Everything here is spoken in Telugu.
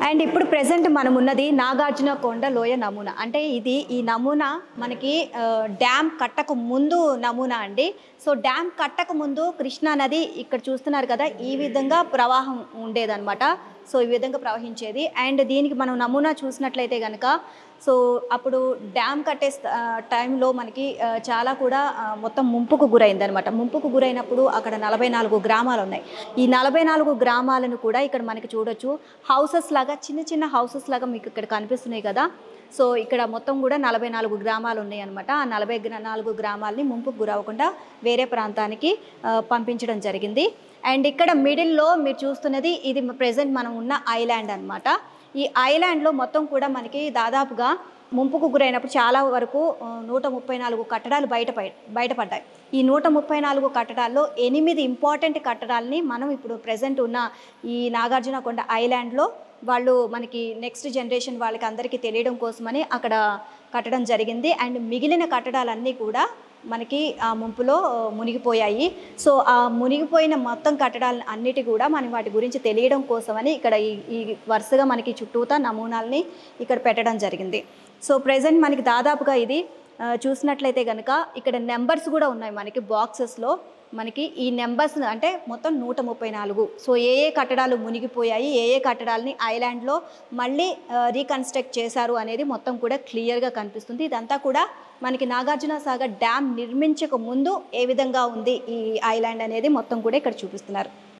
అండ్ ఇప్పుడు ప్రెజెంట్ మనం ఉన్నది నాగార్జున కొండ లోయ నమూనా. అంటే ఈ నమూనా మనకి డ్యామ్ కట్టక ముందు నమూనా అండి. సో డ్యామ్ కట్టక ముందు కృష్ణా నది ఇక్కడ చూస్తున్నారు కదా, ఈ విధంగా ప్రవాహం ఉండేదన్నమాట. సో ఈ విధంగా ప్రవహించేది. అండ్ దీనికి మనం నమూనా చూసినట్లయితే కనుక, సో అప్పుడు డ్యామ్ కట్టే టైంలో మనకి చాలా కూడా మొత్తం ముంపుకు గురైందనమాట. ముంపుకు గురైనప్పుడు అక్కడ 44 గ్రామాలు ఉన్నాయి. ఈ 44 గ్రామాలను కూడా ఇక్కడ మనకి చూడొచ్చు. హౌసెస్ లాగా, చిన్న చిన్న హౌసెస్ లాగా మీకు ఇక్కడ కనిపిస్తున్నాయి కదా. సో ఇక్కడ మొత్తం కూడా 44 గ్రామాలు ఉన్నాయి అనమాట. ఆ 44 గ్రామాలని ముంపుకు గురవకుండా వేరే ప్రాంతానికి పంపించడం జరిగింది. అండ్ ఇక్కడ మిడిల్లో మీరు చూస్తున్నది ఇది ప్రెజెంట్ మనం ఉన్న ఐలాండ్ అనమాట. ఈ ఐలాండ్లో మొత్తం కూడా మనకి దాదాపుగా ముంపుకు గురైనప్పుడు చాలా వరకు 134 కట్టడాలు బయటపడ్డాయి. ఈ 134 కట్టడాల్లో 8 ఇంపార్టెంట్ కట్టడాలని మనం ఇప్పుడు ప్రెజెంట్ ఉన్న ఈ నాగార్జున కొండ ఐలాండ్లో వాళ్ళు మనకి నెక్స్ట్ జనరేషన్ వాళ్ళకి అందరికీ తెలియడం కోసమని అక్కడ కట్టడం జరిగింది. అండ్ మిగిలిన కట్టడాలన్నీ కూడా మనకి ఆ ముంపులో మునిగిపోయాయి. సో ఆ మునిగిపోయిన మొత్తం కట్టడాలు అన్నిటి కూడా మనం వాటి గురించి తెలియడం కోసమని ఇక్కడ ఈ వరుసగా మనకి చుట్టూతా నమూనాలని ఇక్కడ పెట్టడం జరిగింది. సో ప్రెజెంట్ మనకి దాదాపుగా ఇది చూసినట్లయితే కనుక ఇక్కడ నెంబర్స్ కూడా ఉన్నాయి మనకి బాక్సెస్లో. మనకి ఈ నెంబర్స్ అంటే మొత్తం 134. సో ఏ కట్టడాలు మునిగిపోయాయి, ఏ కట్టడాలని ఐలాండ్లో మళ్ళీ రీకన్స్ట్రక్ట్ చేశారు అనేది మొత్తం కూడా క్లియర్గా కనిపిస్తుంది. ఇదంతా కూడా మనకి నాగార్జున సాగర్ డ్యామ్ నిర్మించక ముందు ఏ విధంగా ఉంది ఈ ఐలాండ్ అనేది మొత్తం కూడా ఇక్కడ చూపిస్తున్నారు.